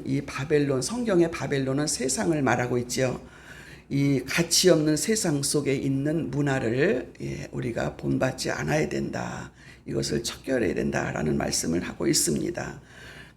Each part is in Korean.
이 바벨론, 성경의 바벨론은 세상을 말하고 있죠. 이 가치 없는 세상 속에 있는 문화를 우리가 본받지 않아야 된다. 이것을 척결해야 된다라는 말씀을 하고 있습니다.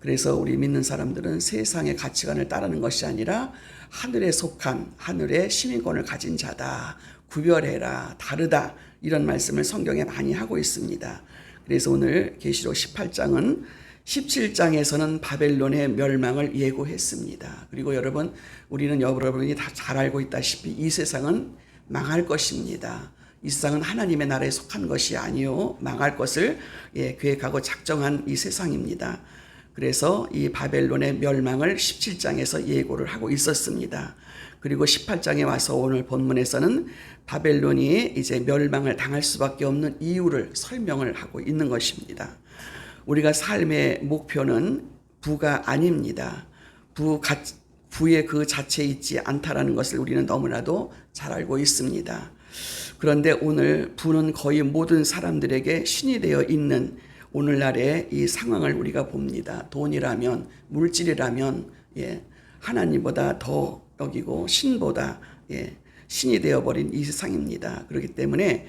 그래서 우리 믿는 사람들은 세상의 가치관을 따르는 것이 아니라 하늘에 속한 하늘의 시민권을 가진 자다. 구별해라. 다르다. 이런 말씀을 성경에 많이 하고 있습니다. 그래서 오늘 계시록 18장은 17장에서는 바벨론의 멸망을 예고했습니다. 그리고 여러분, 우리는 여러분이 다 잘 알고 있다시피 이 세상은 망할 것입니다. 이 세상은 하나님의 나라에 속한 것이 아니요 망할 것을 계획하고 작정한 이 세상입니다. 그래서 이 바벨론의 멸망을 17장에서 예고를 하고 있었습니다. 그리고 18장에 와서 오늘 본문에서는 바벨론이 이제 멸망을 당할 수밖에 없는 이유를 설명을 하고 있는 것입니다. 우리가 삶의 목표는 부가 아닙니다. 부의 그 자체에 있지 않다라는 것을 우리는 너무나도 잘 알고 있습니다. 그런데 오늘 부는 거의 모든 사람들에게 신이 되어 있는 오늘날의 이 상황을 우리가 봅니다. 돈이라면, 물질이라면 하나님보다 더 여기고 신보다 신이 되어버린 이 세상입니다. 그렇기 때문에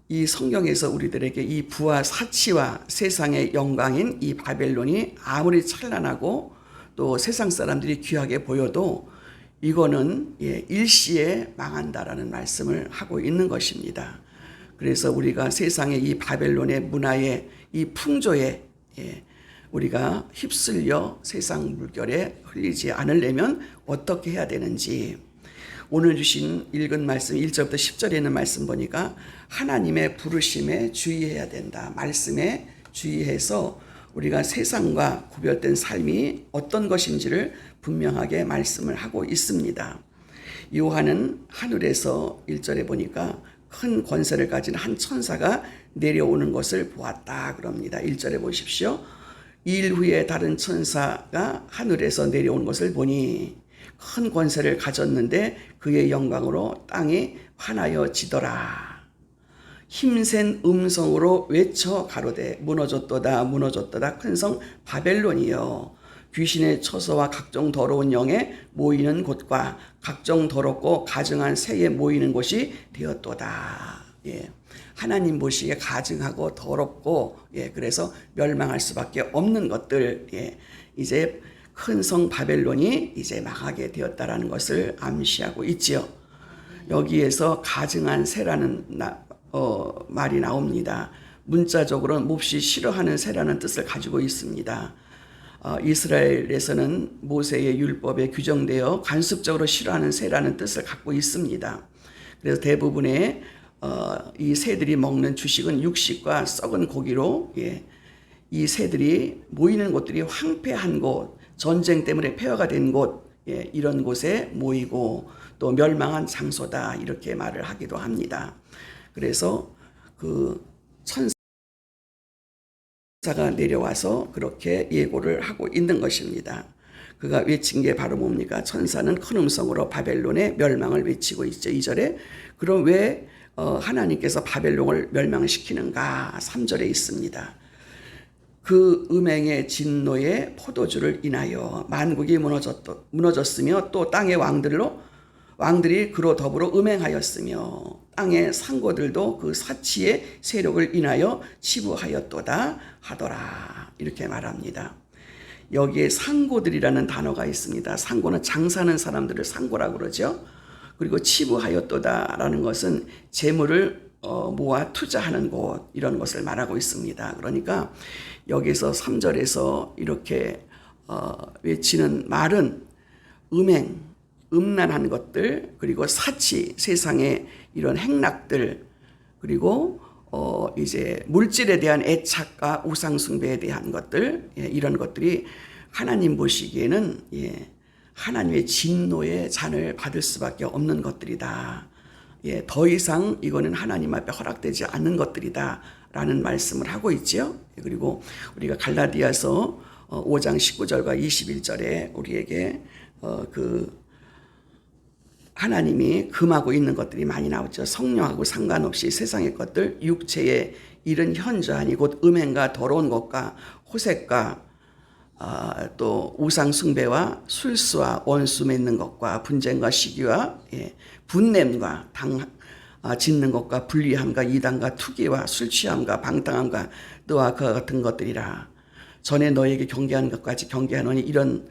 이 성경에서 우리들에게 이 부와 사치와 세상의 영광인 이 바벨론이 아무리 찬란하고 또 세상 사람들이 귀하게 보여도 이거는 일시에 망한다라는 말씀을 하고 있는 것입니다. 그래서 우리가 세상의 이 바벨론의 문화에 이 풍조에 우리가 휩쓸려 세상 물결에 흘리지 않으려면 어떻게 해야 되는지, 오늘 주신 읽은 말씀 1절부터 10절에 있는 말씀 보니까 하나님의 부르심에 주의해야 된다. 말씀에 주의해서 우리가 세상과 구별된 삶이 어떤 것인지를 분명하게 말씀을 하고 있습니다. 요한은 하늘에서 1절에 보니까 큰 권세를 가진 한 천사가 내려오는 것을 보았다 그럽니다. 1절에 보십시오. 일 후에 다른 천사가 하늘에서 내려오는 것을 보니 큰 권세를 가졌는데 그의 영광으로 땅이 환하여지더라. 힘센 음성으로 외쳐 가로되 무너졌도다 무너졌도다 큰 성 바벨론이여, 귀신의 처소와 각종 더러운 영에 모이는 곳과 각종 더럽고 가증한 새에 모이는 곳이 되었도다. 하나님 보시기에 가증하고 더럽고 그래서 멸망할 수밖에 없는 것들, 이제 큰 성 바벨론이 이제 망하게 되었다라는 것을 암시하고 있지요. 여기에서 가증한 새라는 말이 나옵니다. 문자적으로는 몹시 싫어하는 새라는 뜻을 가지고 있습니다. 이스라엘에서는 모세의 율법에 규정되어 간섭적으로 싫어하는 새라는 뜻을 갖고 있습니다. 그래서 대부분의 이 새들이 먹는 주식은 육식과 썩은 고기로 이 새들이 모이는 곳들이 황폐한 곳, 전쟁 때문에 폐허가 된 곳, 이런 곳에 모이고 또 멸망한 장소다 이렇게 말을 하기도 합니다. 그래서 그 천사가 내려와서 그렇게 예고를 하고 있는 것입니다. 그가 외친 게 바로 뭡니까? 천사는 큰 음성으로 바벨론의 멸망을 외치고 있죠. 2절에. 그럼 왜 하나님께서 바벨론을 멸망시키는가? 3절에 있습니다. 그 음행의 진노의 포도주를 인하여 만국이 무너졌으며 또 땅의 왕들이 그로 더불어 음행하였으며 땅의 상고들도 그 사치의 세력을 인하여 치부하였도다 하더라. 이렇게 말합니다. 여기에 상고들이라는 단어가 있습니다. 상고는 장사하는 사람들을 상고라고 그러죠. 그리고 치부하였도다라는 것은 재물을 모아 투자하는 곳, 이런 것을 말하고 있습니다. 그러니까 여기서 3절에서 이렇게 외치는 말은 음란한 것들, 그리고 사치, 세상의 이런 행락들, 그리고 이제 물질에 대한 애착과 우상숭배에 대한 것들, 이런 것들이 하나님 보시기에는 하나님의 진노의 잔을 받을 수밖에 없는 것들이다. 더 이상 이거는 하나님 앞에 허락되지 않는 것들이다 라는 말씀을 하고 있죠. 그리고 우리가 갈라디아서 5장 19절과 21절에 우리에게 하나님이 금하고 있는 것들이 많이 나오죠. 성령하고 상관없이 세상의 것들, 육체의 일은 현저하니 곧 음행과 더러운 것과 호색과 또 우상 숭배와 술수와 원수 맺는 것과 분쟁과 시기와 분냄과 짓는 것과 불리함과 이단과 투기와 술 취함과 방탕함과 너와 그와 같은 것들이라. 전에 너에게 경계하는 것까지 경계하노니 이런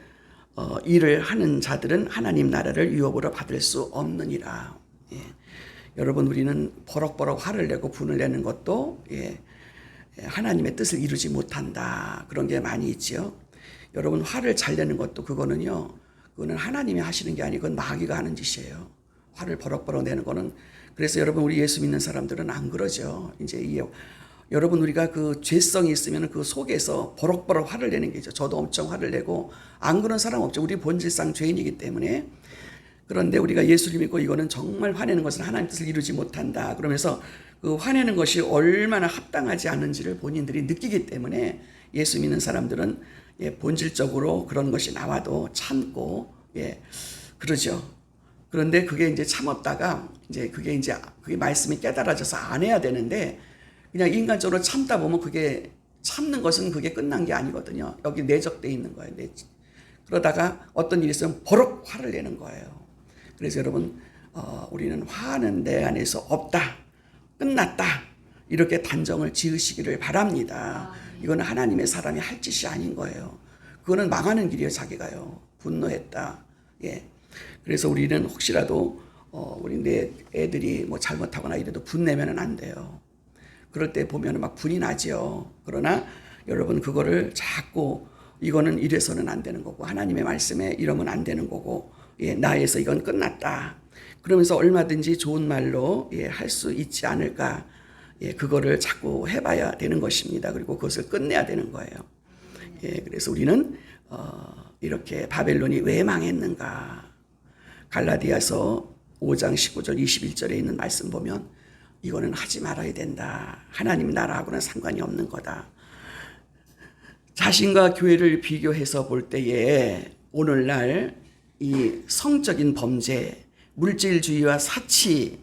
일을 하는 자들은 하나님 나라를 유업으로 받을 수 없느니라. 여러분, 우리는 버럭버럭 화를 내고 분을 내는 것도 하나님의 뜻을 이루지 못한다, 그런 게 많이 있지요. 여러분, 화를 잘 내는 것도 그거는 하나님이 하시는 게 아니고 그건 마귀가 하는 짓이에요. 화를 버럭버럭 내는 거는. 그래서 여러분, 우리 예수 믿는 사람들은 안 그러죠. 여러분, 우리가 그 죄성이 있으면 그 속에서 버럭버럭 화를 내는 게죠. 저도 엄청 화를 내고 안 그런 사람 없죠. 우리 본질상 죄인이기 때문에. 그런데 우리가 예수를 믿고 이거는 정말 화내는 것은 하나님 뜻을 이루지 못한다, 그러면서 그 화내는 것이 얼마나 합당하지 않은지를 본인들이 느끼기 때문에 예수 믿는 사람들은 본질적으로 그런 것이 나와도 참고 그러죠. 그런데 그게 이제 참았다가 그게 말씀이 깨달아져서 안 해야 되는데 그냥 인간적으로 참다 보면 그게 참는 것은 그게 끝난 게 아니거든요. 여기 내적돼 있는 거예요. 그러다가 어떤 일이 있으면 버럭 화를 내는 거예요. 그래서 여러분, 우리는 화는 내 안에서 없다, 끝났다, 이렇게 단정을 지으시기를 바랍니다. 이거는 하나님의 사람이 할 짓이 아닌 거예요. 그거는 망하는 길이에요. 자기가요, 분노했다. 그래서 우리는 혹시라도 우리 내 애들이 뭐 잘못하거나 이래도 분내면은 안 돼요. 그럴 때 보면 막 분이 나죠. 그러나 여러분, 그거를 자꾸 이거는 이래서는 안 되는 거고 하나님의 말씀에 이러면 안 되는 거고 나에서 이건 끝났다, 그러면서 얼마든지 좋은 말로 할 수 있지 않을까, 그거를 자꾸 해봐야 되는 것입니다. 그리고 그것을 끝내야 되는 거예요. 그래서 우리는 이렇게 바벨론이 왜 망했는가, 갈라디아서 5장 19절 21절에 있는 말씀 보면 이거는 하지 말아야 된다, 하나님 나라하고는 상관이 없는 거다. 자신과 교회를 비교해서 볼 때에 오늘날 이 성적인 범죄, 물질주의와 사치,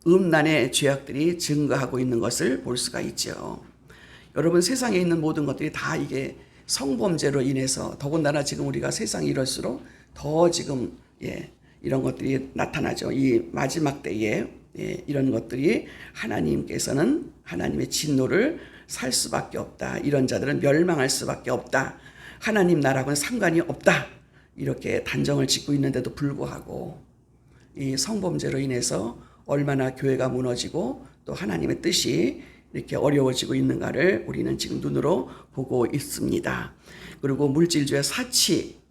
음란의 죄악들이 증가하고 있는 것을 볼 수가 있죠. 여러분, 세상에 있는 모든 것들이 다 이게 성범죄로 인해서, 더군다나 지금 우리가 세상이 이럴수록 더 지금 이런 것들이 나타나죠. 이 마지막 때에 이런 것들이 하나님께서는 하나님의 진노를 살 수밖에 없다, 이런 자들은 멸망할 수밖에 없다, 하나님 나라하고는 상관이 없다, 이렇게 단정을 짓고 있는데도 불구하고 이 성범죄로 인해서 얼마나 교회가 무너지고 또 하나님의 뜻이 이렇게 어려워지고 있는가를 우리는 지금 눈으로 보고 있습니다. 그리고 물질주의 사치,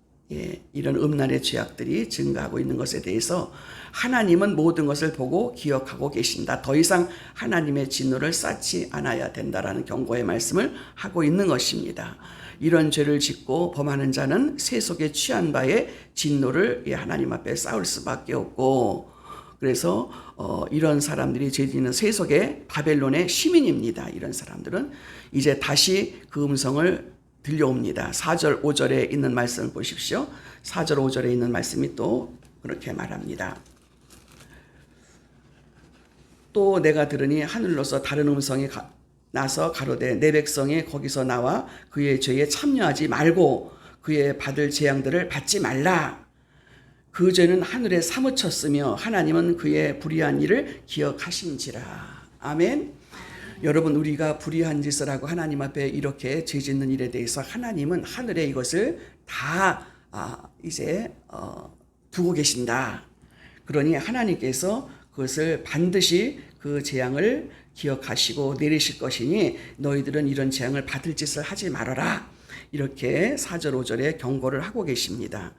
이런 음란의 죄악들이 증가하고 있는 것에 대해서 하나님은 모든 것을 보고 기억하고 계신다, 더 이상 하나님의 진노를 쌓지 않아야 된다라는 경고의 말씀을 하고 있는 것입니다. 이런 죄를 짓고 범하는 자는 세속에 취한 바에 진노를 하나님 앞에 쌓을 수밖에 없고, 그래서 이런 사람들이 죄 짓는 세속의 바벨론의 시민입니다. 이런 사람들은 이제 다시 그 음성을 들려옵니다. 4절 5절에 있는 말씀을 보십시오. 4절 5절에 있는 말씀이 또 그렇게 말합니다. 또 내가 들으니 하늘로서 다른 음성이 나서 가로되 내 백성이 거기서 나와 그의 죄에 참여하지 말고 그의 받을 재앙들을 받지 말라. 그 죄는 하늘에 사무쳤으며 하나님은 그의 불의한 일을 기억하신지라. 아멘. 여러분, 우리가 불의한 짓을 하고 하나님 앞에 이렇게 죄 짓는 일에 대해서 하나님은 하늘에 이것을 다 이제 두고 계신다. 그러니 하나님께서 그것을 반드시 그 재앙을 기억하시고 내리실 것이니 너희들은 이런 재앙을 받을 짓을 하지 말아라, 이렇게 4절 5절에 경고를 하고 계십니다.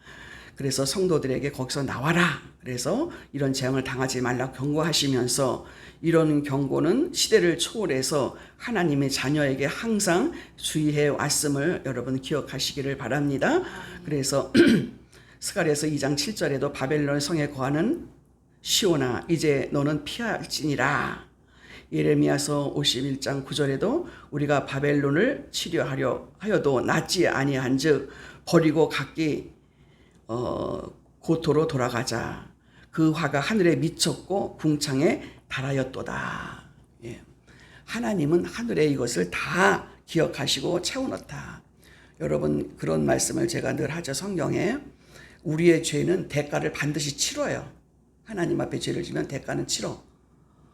그래서 성도들에게 거기서 나와라, 그래서 이런 재앙을 당하지 말라고 경고하시면서, 이런 경고는 시대를 초월해서 하나님의 자녀에게 항상 주의해 왔음을 여러분 기억하시기를 바랍니다. 그래서 스가랴서 2장 7절에도 바벨론 성에 거하는 시온아 이제 너는 피할지니라. 예레미야서 51장 9절에도 우리가 바벨론을 치료하려 하여도 낫지 아니한즉 버리고 각기 고토로 돌아가자. 그 화가 하늘에 미쳤고 궁창에 달하였도다. 하나님은 하늘에 이것을 다 기억하시고 채워넣다. 여러분 그런 말씀을 제가 늘 하죠. 성경에 우리의 죄는 대가를 반드시 치러요. 하나님 앞에 죄를 지면 대가는 치러.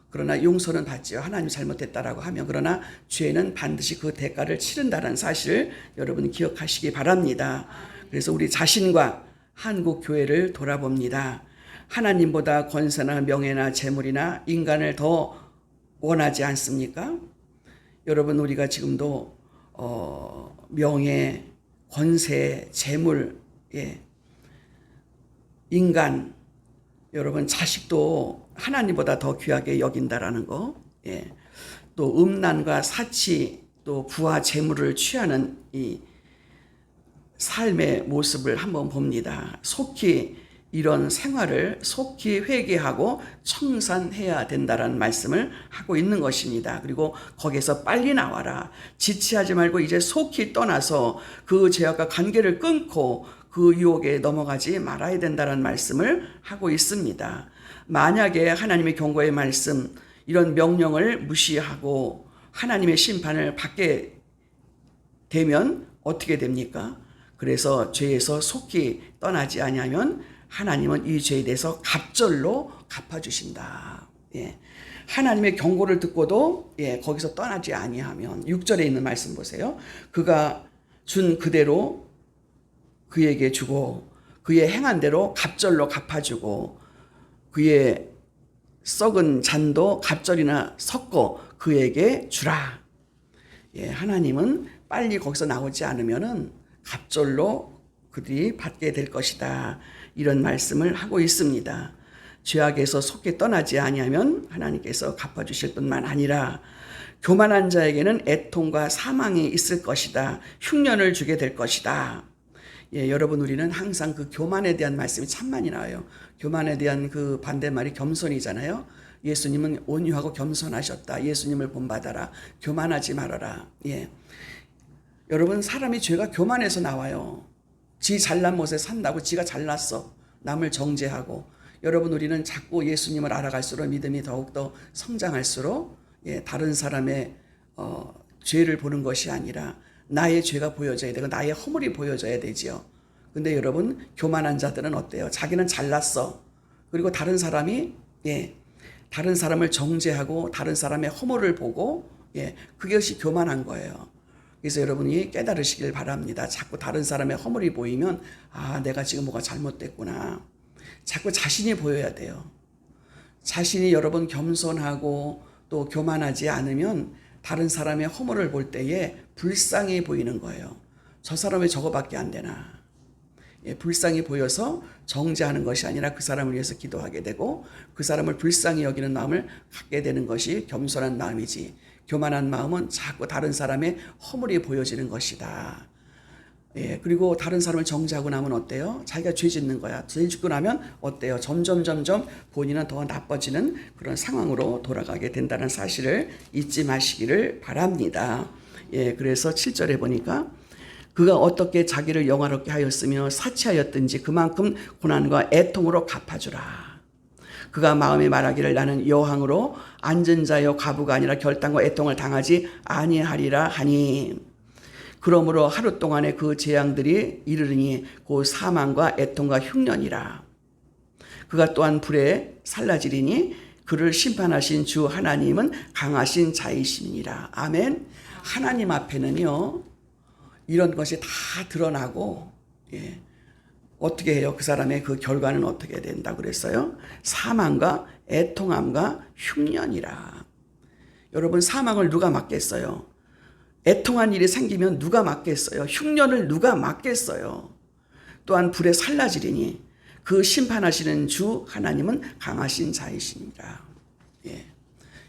그러나 용서는 받지요. 하나님 잘못했다라고 하면. 그러나 죄는 반드시 그 대가를 치른다는 사실 여러분 기억하시기 바랍니다. 그래서 우리 자신과 한국 교회를 돌아봅니다. 하나님보다 권세나 명예나 재물이나 인간을 더 원하지 않습니까? 여러분 우리가 지금도 명예, 권세, 재물, 인간, 여러분 자식도 하나님보다 더 귀하게 여긴다라는 거, 또 음란과 사치, 또 부와 재물을 취하는 이 삶의 모습을 한번 봅니다. 속히 이런 생활을 속히 회개하고 청산해야 된다라는 말씀을 하고 있는 것입니다. 그리고 거기에서 빨리 나와라. 지체하지 말고 이제 속히 떠나서 그 죄악과 관계를 끊고 그 유혹에 넘어가지 말아야 된다는 말씀을 하고 있습니다. 만약에 하나님의 경고의 말씀, 이런 명령을 무시하고 하나님의 심판을 받게 되면 어떻게 됩니까? 그래서 죄에서 속히 떠나지 아니하면 하나님은 이 죄에 대해서 갑절로 갚아주신다. 하나님의 경고를 듣고도 거기서 떠나지 아니하면 6절에 있는 말씀 보세요. 그가 준 그대로 그에게 주고 그의 행한 대로 갑절로 갚아주고 그의 썩은 잔도 갑절이나 섞어 그에게 주라. 하나님은 빨리 거기서 나오지 않으면은 갑절로 그들이 받게 될 것이다. 이런 말씀을 하고 있습니다. 죄악에서 속히 떠나지 아니하면 하나님께서 갚아주실 뿐만 아니라 교만한 자에게는 애통과 사망이 있을 것이다. 흉년을 주게 될 것이다. 여러분 우리는 항상 그 교만에 대한 말씀이 참 많이 나와요. 교만에 대한 그 반대말이 겸손이잖아요. 예수님은 온유하고 겸손하셨다. 예수님을 본받아라. 교만하지 말아라. 여러분 사람이 죄가 교만해서 나와요. 지 잘난 못에 산다고 지가 잘났어. 남을 정죄하고. 여러분 우리는 자꾸 예수님을 알아갈수록 믿음이 더욱더 성장할수록 다른 사람의 죄를 보는 것이 아니라 나의 죄가 보여져야 되고 나의 허물이 보여져야 되지요. 근데 여러분 교만한 자들은 어때요? 자기는 잘났어. 그리고 다른 사람이 다른 사람을 정죄하고 다른 사람의 허물을 보고 그것이 교만한 거예요. 그래서 여러분이 깨달으시길 바랍니다. 자꾸 다른 사람의 허물이 보이면 내가 지금 뭐가 잘못됐구나. 자꾸 자신이 보여야 돼요. 자신이 여러분 겸손하고 또 교만하지 않으면 다른 사람의 허물을 볼 때에 불쌍히 보이는 거예요. 저 사람 왜 저거밖에 안 되나. 불쌍히 보여서 정죄하는 것이 아니라 그 사람을 위해서 기도하게 되고 그 사람을 불쌍히 여기는 마음을 갖게 되는 것이 겸손한 마음이지. 교만한 마음은 자꾸 다른 사람의 허물이 보여지는 것이다. 그리고 다른 사람을 정죄하고 나면 어때요? 자기가 죄 짓는 거야. 죄 짓고 나면 어때요? 점점 본인은 더 나빠지는 그런 상황으로 돌아가게 된다는 사실을 잊지 마시기를 바랍니다. 그래서 7절에 보니까 그가 어떻게 자기를 영화롭게 하였으며 사치하였든지 그만큼 고난과 애통으로 갚아주라. 그가 마음에 말하기를 나는 여호왕으로 앉은 자여 과부가 아니라 결단과 애통을 당하지 아니하리라 하니 그러므로 하루 동안에 그 재앙들이 이르르니 그 사망과 애통과 흉년이라. 그가 또한 불에 살라지리니 그를 심판하신 주 하나님은 강하신 자이시니라. 아멘. 하나님 앞에는요 이런 것이 다 드러나고 어떻게 해요? 그 사람의 그 결과는 어떻게 된다고 그랬어요? 사망과 애통함과 흉년이라. 여러분 사망을 누가 막겠어요? 애통한 일이 생기면 누가 막겠어요? 흉년을 누가 막겠어요? 또한 불에 살라지리니 그 심판하시는 주 하나님은 강하신 자이십니다.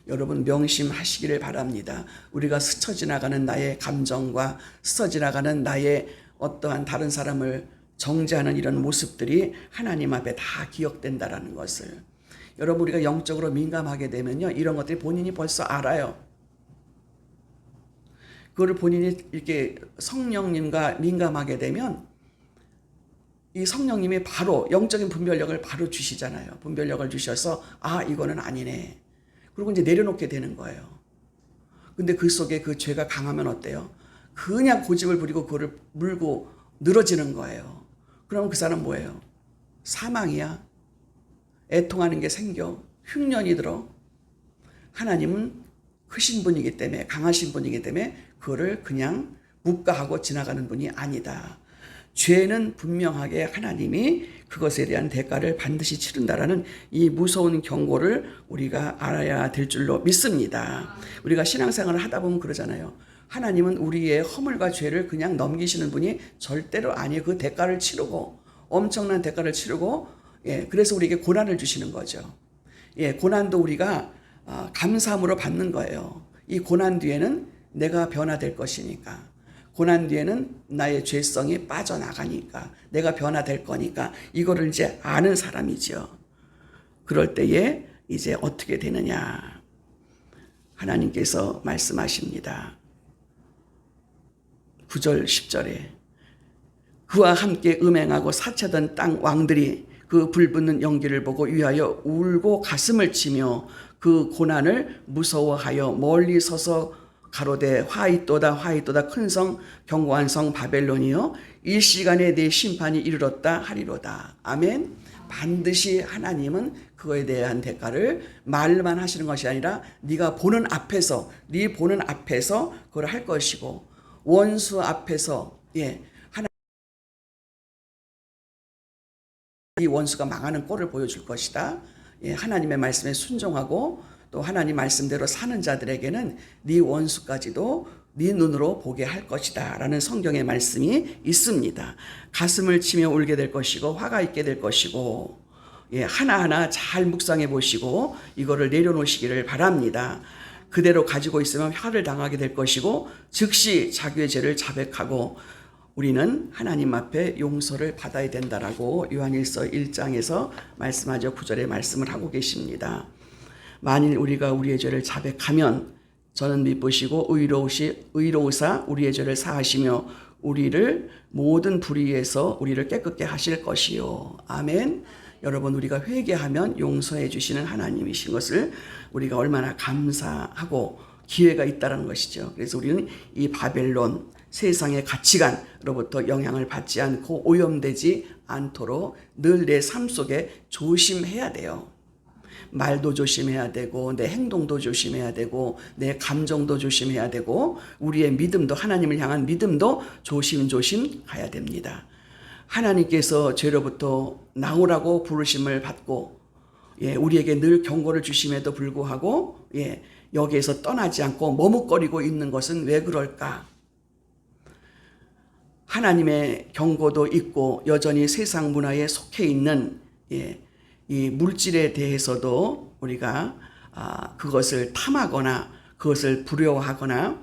여러분 명심하시기를 바랍니다. 우리가 스쳐 지나가는 나의 감정과 스쳐 지나가는 나의 어떠한 다른 사람을 정죄하는 이런 모습들이 하나님 앞에 다 기억된다라는 것을. 여러분 우리가 영적으로 민감하게 되면요 이런 것들이 본인이 벌써 알아요. 그거를 본인이 이렇게 성령님과 민감하게 되면 이 성령님이 바로 영적인 분별력을 바로 주시잖아요. 분별력을 주셔서 이거는 아니네. 그리고 이제 내려놓게 되는 거예요. 근데 그 속에 그 죄가 강하면 어때요? 그냥 고집을 부리고 그거를 물고 늘어지는 거예요. 그럼 그 사람 뭐예요? 사망이야. 애통하는 게 생겨. 흉년이 들어. 하나님은 크신 분이기 때문에, 강하신 분이기 때문에 그거를 그냥 묵과하고 지나가는 분이 아니다. 죄는 분명하게 하나님이 그것에 대한 대가를 반드시 치른다라는 이 무서운 경고를 우리가 알아야 될 줄로 믿습니다. 우리가 신앙생활을 하다 보면 그러잖아요. 하나님은 우리의 허물과 죄를 그냥 넘기시는 분이 절대로 아니에요. 그 대가를 치르고, 엄청난 대가를 치르고, 그래서 우리에게 고난을 주시는 거죠. 고난도 우리가 감사함으로 받는 거예요. 이 고난 뒤에는 내가 변화될 것이니까, 고난 뒤에는 나의 죄성이 빠져나가니까, 내가 변화될 거니까, 이거를 이제 아는 사람이죠. 그럴 때에 이제 어떻게 되느냐. 하나님께서 말씀하십니다. 9절 10절에 그와 함께 음행하고 사채던 땅 왕들이 그 불붙는 연기를 보고 위하여 울고 가슴을 치며 그 고난을 무서워하여 멀리 서서 가로되 화이또다 화이또다 큰 성 견고한 성 바벨론이여 이 시간에 네 심판이 이르렀다 하리로다. 아멘. 반드시 하나님은 그거에 대한 대가를 말만 하시는 것이 아니라 네가 보는 앞에서, 네 보는 앞에서 그걸 할 것이고, 원수 앞에서 이 원수가 망하는 꼴을 보여줄 것이다. 하나님의 말씀에 순종하고 또 하나님 말씀대로 사는 자들에게는 네 원수까지도 네 눈으로 보게 할 것이다 라는 성경의 말씀이 있습니다. 가슴을 치며 울게 될 것이고 화가 있게 될 것이고, 하나하나 잘 묵상해 보시고 이거를 내려놓으시기를 바랍니다. 그대로 가지고 있으면 화를 당하게 될 것이고 즉시 자기의 죄를 자백하고 우리는 하나님 앞에 용서를 받아야 된다라고 요한일서 1장에서 말씀하죠. 9절에 말씀을 하고 계십니다. 만일 우리가 우리의 죄를 자백하면 저는 미쁘시고 의로우사 우리의 죄를 사하시며 우리를 모든 불의에서 우리를 깨끗게 하실 것이요. 아멘. 여러분, 우리가 회개하면 용서해 주시는 하나님이신 것을 우리가 얼마나 감사하고 기회가 있다는 것이죠. 그래서 우리는 이 바벨론 세상의 가치관으로부터 영향을 받지 않고 오염되지 않도록 늘 내 삶 속에 조심해야 돼요. 말도 조심해야 되고 내 행동도 조심해야 되고 내 감정도 조심해야 되고 우리의 믿음도, 하나님을 향한 믿음도 조심조심 가야 됩니다. 하나님께서 죄로부터 나오라고 부르심을 받고 우리에게 늘 경고를 주심에도 불구하고 여기에서 떠나지 않고 머뭇거리고 있는 것은 왜 그럴까? 하나님의 경고도 있고 여전히 세상 문화에 속해 있는 이 물질에 대해서도 우리가 그것을 탐하거나 그것을 부려워하거나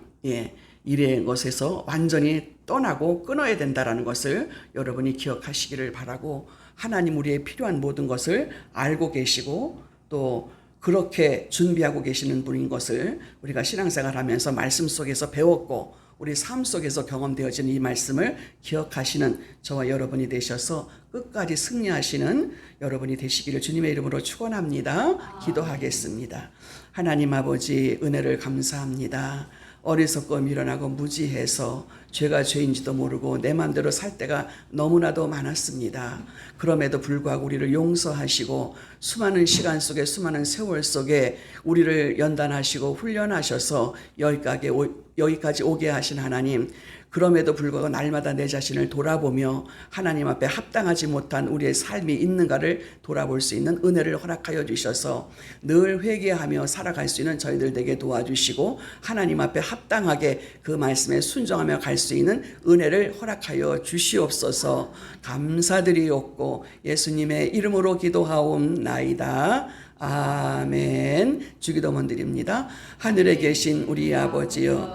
이런 것에서 완전히 떠나고 끊어야 된다라는 것을 여러분이 기억하시기를 바라고, 하나님 우리의 필요한 모든 것을 알고 계시고 또 그렇게 준비하고 계시는 분인 것을 우리가 신앙생활하면서 말씀 속에서 배웠고 우리 삶 속에서 경험되어지는 이 말씀을 기억하시는 저와 여러분이 되셔서 끝까지 승리하시는 여러분이 되시기를 주님의 이름으로 축원합니다. 기도하겠습니다. 하나님 아버지, 은혜를 감사합니다. 어리석고 미련하고 무지해서 죄가 죄인지도 모르고 내 마음대로 살 때가 너무나도 많았습니다. 그럼에도 불구하고 우리를 용서하시고 수많은 시간 속에, 수많은 세월 속에 우리를 연단하시고 훈련하셔서 여기까지 오게 하신 하나님, 그럼에도 불구하고 날마다 내 자신을 돌아보며 하나님 앞에 합당하지 못한 우리의 삶이 있는가를 돌아볼 수 있는 은혜를 허락하여 주셔서 늘 회개하며 살아갈 수 있는 저희들 되게 도와주시고 하나님 앞에 합당하게 그 말씀에 순종하며 갈 수 있는 은혜를 허락하여 주시옵소서. 감사드리옵고 예수님의 이름으로 기도하옵나이다. 아멘. 주기도문 드립니다. 하늘에 계신 우리 아버지여,